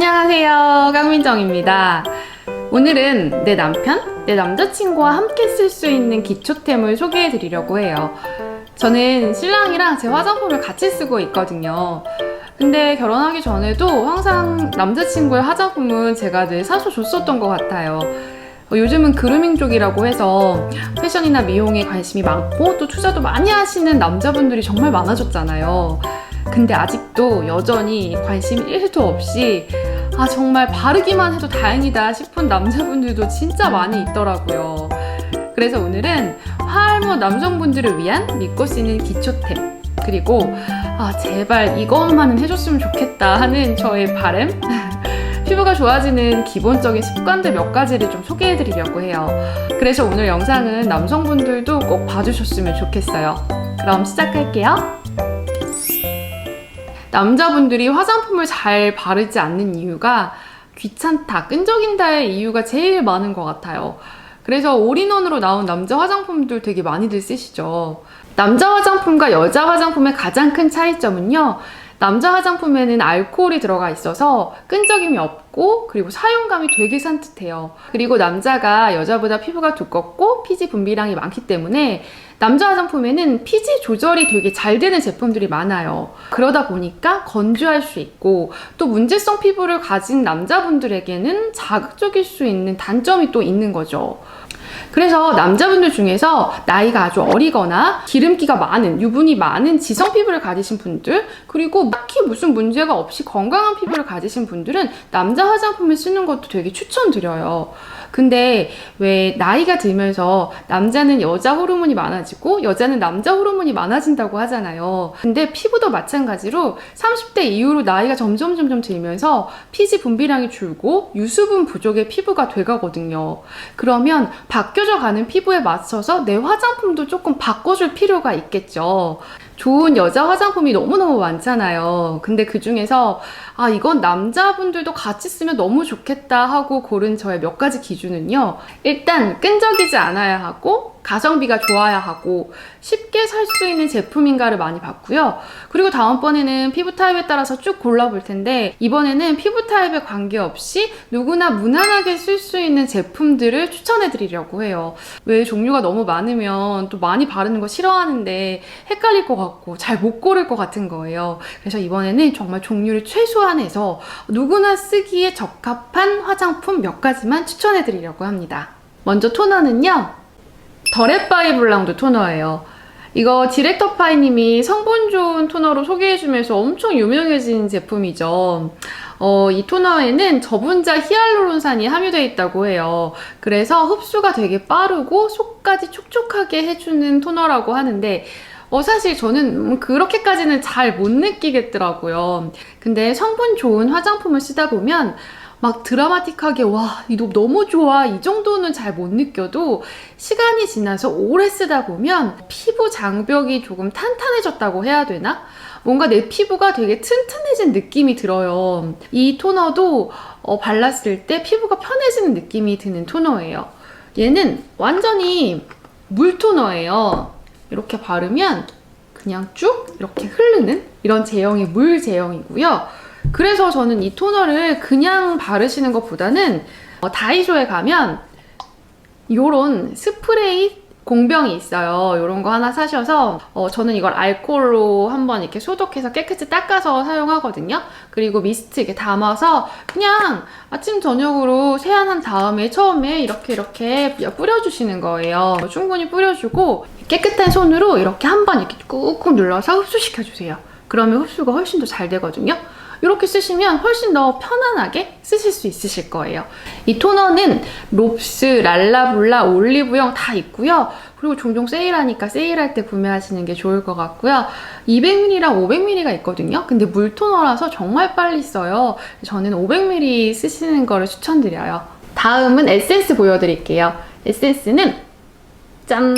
안녕하세요, 깡민정입니다. 오늘은 내 남편, 내 남자친구와 함께 쓸 수 있는 기초템을 소개해 드리려고 해요. 저는 신랑이랑 제 화장품을 같이 쓰고 있거든요. 근데 결혼하기 전에도 항상 남자친구의 화장품은 제가 늘 사서 줬었던 것 같아요. 요즘은 그루밍 쪽이라고 해서 패션이나 미용에 관심이 많고 또 투자도 많이 하시는 남자분들이 정말 많아졌잖아요. 근데 아직도 여전히 관심 1도 없이 정말 바르기만 해도 다행이다 싶은 남자분들도 진짜 많이 있더라고요. 그래서 오늘은 화할모 남성분들을 위한 믿고 쓰는 기초템, 그리고 제발 이것만은 해줬으면 좋겠다 하는 저의 바람, 피부가 좋아지는 기본적인 습관들 몇 가지를 좀 소개해 드리려고 해요. 그래서 오늘 영상은 남성분들도 꼭 봐주셨으면 좋겠어요. 그럼 시작할게요. 남자분들이 화장품을 잘 바르지 않는 이유가 귀찮다, 끈적인다의 이유가 제일 많은 것 같아요. 그래서 올인원으로 나온 남자 화장품들 되게 많이들 쓰시죠. 남자 화장품과 여자 화장품의 가장 큰 차이점은요, 남자 화장품에는 알코올이 들어가 있어서 끈적임이 없고, 그리고 사용감이 되게 산뜻해요. 그리고 남자가 여자보다 피부가 두껍고 피지 분비량이 많기 때문에 남자 화장품에는 피지 조절이 되게 잘 되는 제품들이 많아요. 그러다 보니까 건조할 수 있고, 또 문제성 피부를 가진 남자분들에게는 자극적일 수 있는 단점이 또 있는 거죠. 그래서 남자분들 중에서 나이가 아주 어리거나 기름기가 많은, 유분이 많은 지성 피부를 가지신 분들, 그리고 딱히 무슨 문제가 없이 건강한 피부를 가지신 분들은 남자 화장품을 쓰는 것도 되게 추천드려요. 근데 왜 나이가 들면서 남자는 여자 호르몬이 많아지고 여자는 남자 호르몬이 많아진다고 하잖아요. 근데 피부도 마찬가지로 30대 이후로 나이가 점점 들면서 피지 분비량이 줄고 유수분 부족의 피부가 돼가거든요. 그러면 바뀌어져 가는 피부에 맞춰서 내 화장품도 조금 바꿔줄 필요가 있겠죠. 좋은 여자 화장품이 너무너무 많잖아요. 근데 그 중에서 이건 남자분들도 같이 쓰면 너무 좋겠다 하고 고른 저의 몇 가지 기준은요, 일단 끈적이지 않아야 하고 가성비가 좋아야 하고 쉽게 살 수 있는 제품인가를 많이 봤고요. 그리고 다음번에는 피부 타입에 따라서 쭉 골라볼 텐데, 이번에는 피부 타입에 관계없이 누구나 무난하게 쓸 수 있는 제품들을 추천해 드리려고 해요. 왜 종류가 너무 많으면 또 많이 바르는 거 싫어하는데 헷갈릴 것 같고 잘 못 고를 것 같은 거예요. 그래서 이번에는 정말 종류를 최소화해서 누구나 쓰기에 적합한 화장품 몇 가지만 추천해 드리려고 합니다. 먼저 토너는요, 더레바이 블랑드 토너예요. 이거 디렉터 파이님이 성분 좋은 토너로 소개해주면서 엄청 유명해진 제품이죠. 이 토너에는 저분자 히알루론산이 함유되어 있다고 해요. 그래서 흡수가 되게 빠르고 속까지 촉촉하게 해주는 토너라고 하는데, 사실 저는 그렇게까지는 잘 못 느끼겠더라고요. 근데 성분 좋은 화장품을 쓰다 보면 막 드라마틱하게 이거 너무 좋아 이 정도는 잘 못 느껴도 시간이 지나서 오래 쓰다 보면 피부 장벽이 조금 탄탄해졌다고 해야 되나? 뭔가 내 피부가 되게 튼튼해진 느낌이 들어요. 이 토너도 발랐을 때 피부가 편해지는 느낌이 드는 토너예요. 얘는 완전히 물 토너예요. 이렇게 바르면 그냥 쭉 이렇게 흐르는 이런 제형의 물 제형이고요. 그래서 저는 이 토너를 그냥 바르시는 것보다는 다이소에 가면 이런 스프레이 공병이 있어요. 이런 거 하나 사셔서 저는 이걸 알코올로 한번 이렇게 소독해서 깨끗이 닦아서 사용하거든요. 그리고 미스트 이렇게 담아서 그냥 아침 저녁으로 세안한 다음에 처음에 이렇게 뿌려주시는 거예요. 충분히 뿌려주고 깨끗한 손으로 이렇게 한번 이렇게 꾹꾹 눌러서 흡수시켜주세요. 그러면 흡수가 훨씬 더 잘 되거든요. 이렇게 쓰시면 훨씬 더 편안하게 쓰실 수 있으실 거예요. 이 토너는 롭스, 랄라블라, 올리브영 다 있고요. 그리고 종종 세일하니까 세일할 때 구매하시는 게 좋을 것 같고요. 200ml랑 500ml가 있거든요. 근데 물 토너라서 정말 빨리 써요. 저는 500ml 쓰시는 거를 추천드려요. 다음은 에센스 보여드릴게요. 에센스는 짠!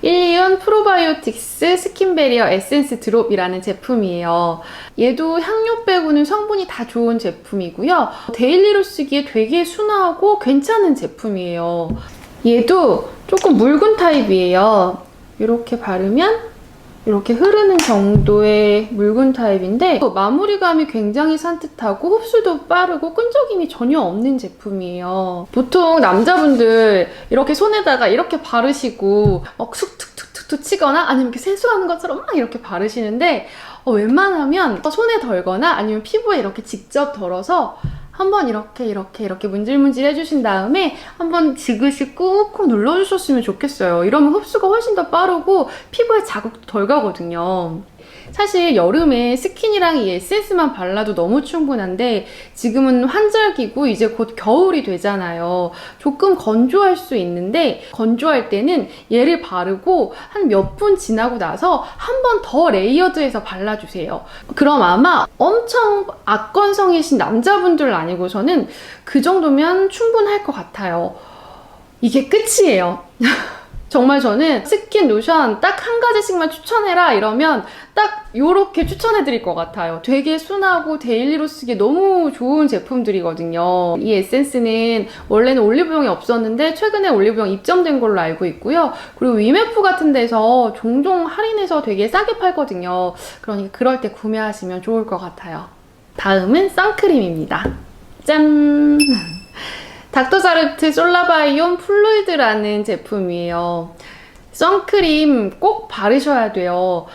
1년 프로바이오틱스 스킨베리어 에센스 드롭이라는 제품이에요. 얘도 향료 빼고는 성분이 다 좋은 제품이고요. 데일리로 쓰기에 되게 순하고 괜찮은 제품이에요. 얘도 조금 묽은 타입이에요. 이렇게 바르면 이렇게 흐르는 정도의 묽은 타입인데 마무리감이 굉장히 산뜻하고 흡수도 빠르고 끈적임이 전혀 없는 제품이에요. 보통 남자분들 이렇게 손에다가 이렇게 바르시고 막 툭툭툭툭 치거나 아니면 이렇게 세수하는 것처럼 막 이렇게 바르시는데 웬만하면 손에 덜거나 아니면 피부에 이렇게 직접 덜어서 한번 이렇게 문질문질 해주신 다음에 한번 지그시 꾹꾹 눌러주셨으면 좋겠어요. 이러면 흡수가 훨씬 더 빠르고 피부에 자극도 덜 가거든요. 사실 여름에 스킨이랑 이 에센스만 발라도 너무 충분한데 지금은 환절기고 이제 곧 겨울이 되잖아요. 조금 건조할 수 있는데 건조할 때는 얘를 바르고 한 몇 분 지나고 나서 한 번 더 레이어드해서 발라주세요. 그럼 아마 엄청 악건성이신 남자분들 아니고서는 그 정도면 충분할 것 같아요. 이게 끝이에요. 정말 저는 스킨 로션 딱 한 가지씩만 추천해라 이러면 딱 요렇게 추천해드릴 것 같아요. 되게 순하고 데일리로 쓰기 너무 좋은 제품들이거든요. 이 에센스는 원래는 올리브영에 없었는데 최근에 올리브영 입점된 걸로 알고 있고요. 그리고 위메프 같은 데서 종종 할인해서 되게 싸게 팔거든요. 그러니까 그럴 때 구매하시면 좋을 것 같아요. 다음은 선크림입니다. 짠! 닥터사르트 솔라바이온 플루이드라는 제품이에요. 선크림 꼭 바르셔야 돼요.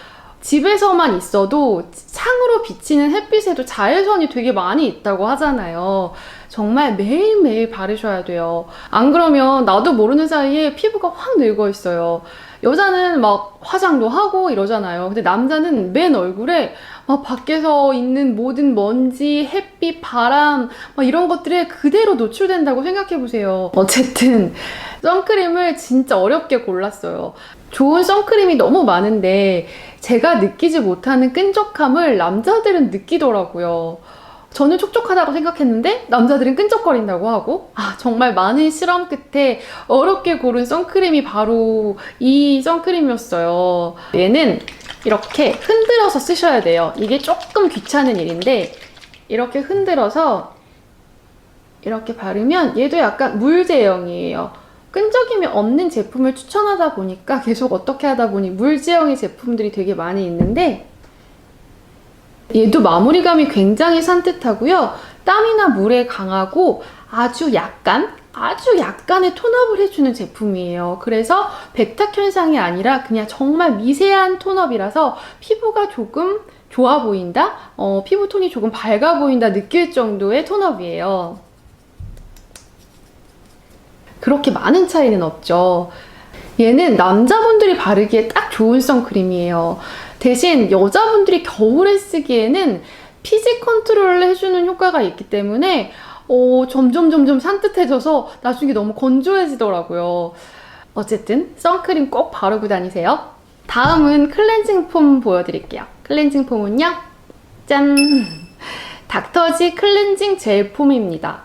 집에서만 있어도 창으로 비치는 햇빛에도 자외선이 되게 많이 있다고 하잖아요. 정말 매일매일 바르셔야 돼요. 안 그러면 나도 모르는 사이에 피부가 확 늙어 있어요. 여자는 막 화장도 하고 이러잖아요. 근데 남자는 맨 얼굴에 막 밖에서 있는 모든 먼지, 햇빛, 바람 막 이런 것들에 그대로 노출된다고 생각해보세요. 어쨌든 선크림을 진짜 어렵게 골랐어요. 좋은 선크림이 너무 많은데 제가 느끼지 못하는 끈적함을 남자들은 느끼더라고요. 저는 촉촉하다고 생각했는데 남자들은 끈적거린다고 하고 정말 많은 실험 끝에 어렵게 고른 선크림이 바로 이 선크림이었어요. 얘는 이렇게 흔들어서 쓰셔야 돼요. 이게 조금 귀찮은 일인데 이렇게 흔들어서 이렇게 바르면 얘도 약간 물 제형이에요. 끈적임이 없는 제품을 추천하다 보니까 계속 어떻게 하다 보니 물 제형의 제품들이 되게 많이 있는데 얘도 마무리감이 굉장히 산뜻하고요. 땀이나 물에 강하고 아주 약간의 톤업을 해주는 제품이에요. 그래서 백탁 현상이 아니라 그냥 정말 미세한 톤업이라서 피부가 조금 좋아 보인다? 피부톤이 조금 밝아 보인다 느낄 정도의 톤업이에요. 그렇게 많은 차이는 없죠. 얘는 남자분들이 바르기에 딱 좋은 선크림이에요. 대신 여자분들이 겨울에 쓰기에는 피지 컨트롤을 해주는 효과가 있기 때문에 점점 산뜻해져서 나중에 너무 건조해지더라고요. 어쨌든 선크림 꼭 바르고 다니세요. 다음은 클렌징 폼 보여드릴게요. 클렌징 폼은요, 짠! 닥터지 클렌징 젤 폼입니다.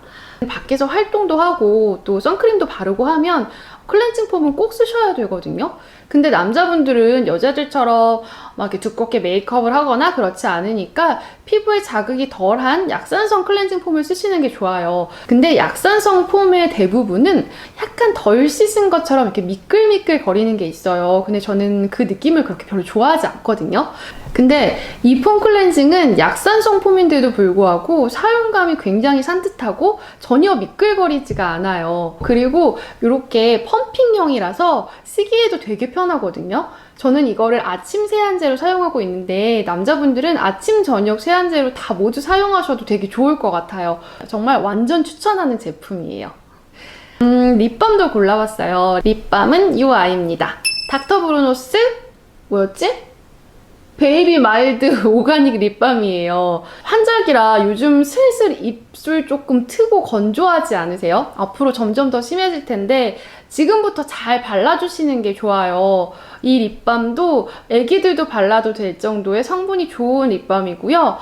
밖에서 활동도 하고 또 선크림도 바르고 하면 클렌징 폼은 꼭 쓰셔야 되거든요. 근데 남자분들은 여자들처럼 막 이렇게 두껍게 메이크업을 하거나 그렇지 않으니까 피부에 자극이 덜한 약산성 클렌징 폼을 쓰시는 게 좋아요. 근데 약산성 폼의 대부분은 약간 덜 씻은 것처럼 이렇게 미끌미끌 거리는 게 있어요. 근데 저는 그 느낌을 그렇게 별로 좋아하지 않거든요. 근데 이 폼 클렌징은 약산성 폼인데도 불구하고 사용감이 굉장히 산뜻하고 전혀 미끌거리지가 않아요. 그리고 이렇게 펌핑형이라서 쓰기에도 되게 편하거든요. 저는 이거를 아침 세안제로 사용하고 있는데 남자분들은 아침, 저녁 세안제로 다 모두 사용하셔도 되게 좋을 것 같아요. 정말 완전 추천하는 제품이에요. 립밤도 골라봤어요. 립밤은 이 아이입니다. 닥터브루노스 뭐였지? 베이비 마일드 오가닉 립밤이에요. 환절기라 요즘 슬슬 입술 조금 트고 건조하지 않으세요? 앞으로 점점 더 심해질 텐데 지금부터 잘 발라주시는 게 좋아요. 이 립밤도 애기들도 발라도 될 정도의 성분이 좋은 립밤이고요.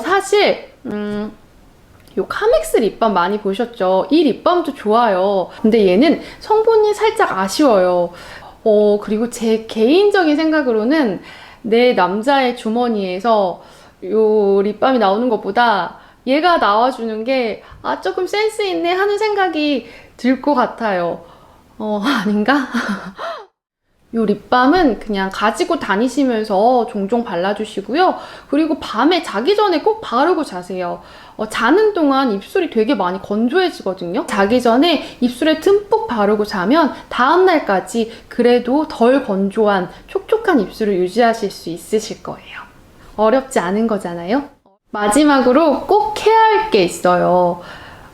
사실 요 카맥스 립밤 많이 보셨죠? 이 립밤도 좋아요. 근데 얘는 성분이 살짝 아쉬워요. 그리고 제 개인적인 생각으로는 내 남자의 주머니에서 요 립밤이 나오는 것보다 얘가 나와주는 게 조금 센스 있네 하는 생각이 들 것 같아요. 아닌가? 이 립밤은 그냥 가지고 다니시면서 종종 발라주시고요. 그리고 밤에 자기 전에 꼭 바르고 자세요. 자는 동안 입술이 되게 많이 건조해지거든요. 자기 전에 입술에 듬뿍 바르고 자면 다음날까지 그래도 덜 건조한 촉촉한 입술을 유지하실 수 있으실 거예요. 어렵지 않은 거잖아요. 마지막으로 꼭 해야 할 게 있어요.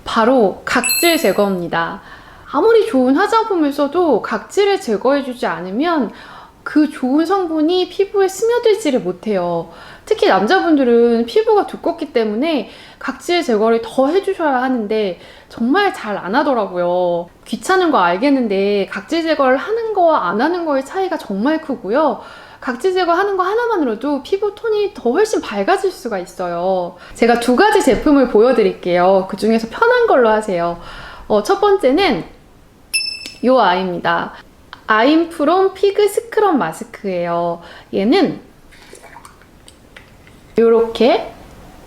바로 각질 제거입니다. 아무리 좋은 화장품을 써도 각질을 제거해주지 않으면 그 좋은 성분이 피부에 스며들지를 못해요. 특히 남자분들은 피부가 두껍기 때문에 각질 제거를 더 해주셔야 하는데 정말 잘 안 하더라고요. 귀찮은 거 알겠는데 각질 제거를 하는 거와 안 하는 거의 차이가 정말 크고요. 각질 제거하는 거 하나만으로도 피부 톤이 더 훨씬 밝아질 수가 있어요. 제가 2가지 제품을 보여드릴게요. 그 중에서 편한 걸로 하세요. 첫 번째는 이 아이입니다. 아임프롬 피그 스크럽 마스크예요. 얘는 이렇게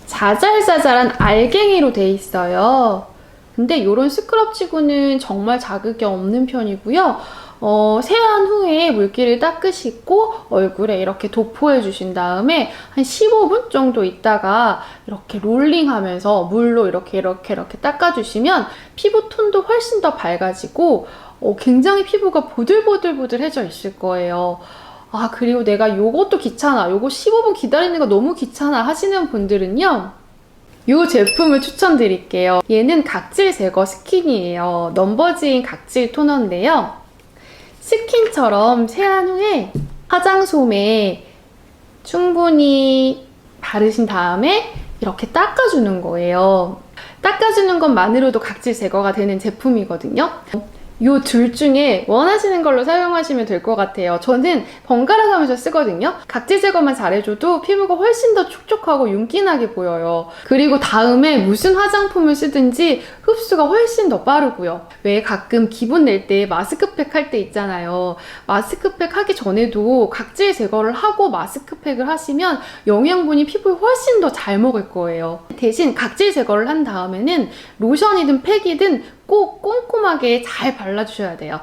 자잘자잘한 알갱이로 돼 있어요. 근데 이런 스크럽치고는 정말 자극이 없는 편이고요. 세안 후에 물기를 닦으시고 얼굴에 이렇게 도포해 주신 다음에 한 15분 정도 있다가 이렇게 롤링하면서 물로 이렇게 닦아주시면 피부 톤도 훨씬 더 밝아지고 굉장히 피부가 보들보들해져 있을 거예요. 그리고 내가 요것도 귀찮아, 요거 15분 기다리는 거 너무 귀찮아 하시는 분들은요, 이 제품을 추천드릴게요. 얘는 각질 제거 스킨이에요. 넘버즈인 각질 토너인데요. 스킨처럼 세안 후에 화장솜에 충분히 바르신 다음에 이렇게 닦아주는 거예요. 닦아주는 것만으로도 각질 제거가 되는 제품이거든요. 이 둘 중에 원하시는 걸로 사용하시면 될 것 같아요. 저는 번갈아 가면서 쓰거든요. 각질 제거만 잘해줘도 피부가 훨씬 더 촉촉하고 윤기나게 보여요. 그리고 다음에 무슨 화장품을 쓰든지 흡수가 훨씬 더 빠르고요. 왜 가끔 기분 낼 때 마스크팩 할 때 있잖아요. 마스크팩 하기 전에도 각질 제거를 하고 마스크팩을 하시면 영양분이 피부에 훨씬 더 잘 먹을 거예요. 대신 각질 제거를 한 다음에는 로션이든 팩이든 꼭 꼼꼼하게 잘 발라주셔야 돼요.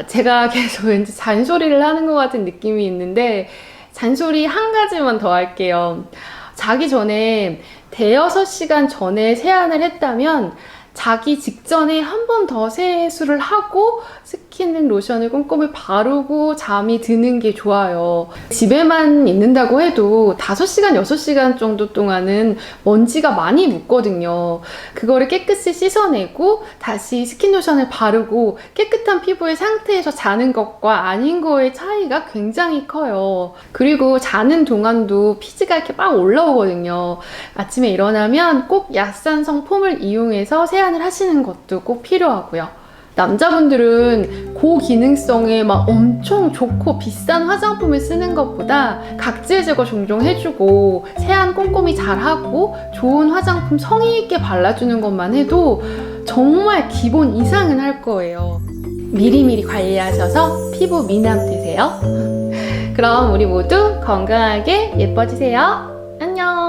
제가 계속 왠지 잔소리를 하는 것 같은 느낌이 있는데 잔소리 한 가지만 더 할게요. 자기 전에 대여섯 시간 전에 세안을 했다면 자기 직전에 한 번 더 세수를 하고 스킨 로션을 꼼꼼히 바르고 잠이 드는 게 좋아요. 집에만 있는다고 해도 5시간, 6시간 정도 동안은 먼지가 많이 묻거든요. 그거를 깨끗이 씻어내고 다시 스킨 로션을 바르고 깨끗한 피부의 상태에서 자는 것과 아닌 거의 차이가 굉장히 커요. 그리고 자는 동안도 피지가 이렇게 막 올라오거든요. 아침에 일어나면 꼭 약산성 폼을 이용해서 세안을 하시는 것도 꼭 필요하고요. 남자분들은 고기능성에 막 엄청 좋고 비싼 화장품을 쓰는 것보다 각질 제거 종종 해주고 세안 꼼꼼히 잘하고 좋은 화장품 성의 있게 발라주는 것만 해도 정말 기본 이상은 할 거예요. 미리미리 관리하셔서 피부 미남 되세요. 그럼 우리 모두 건강하게 예뻐지세요. 안녕.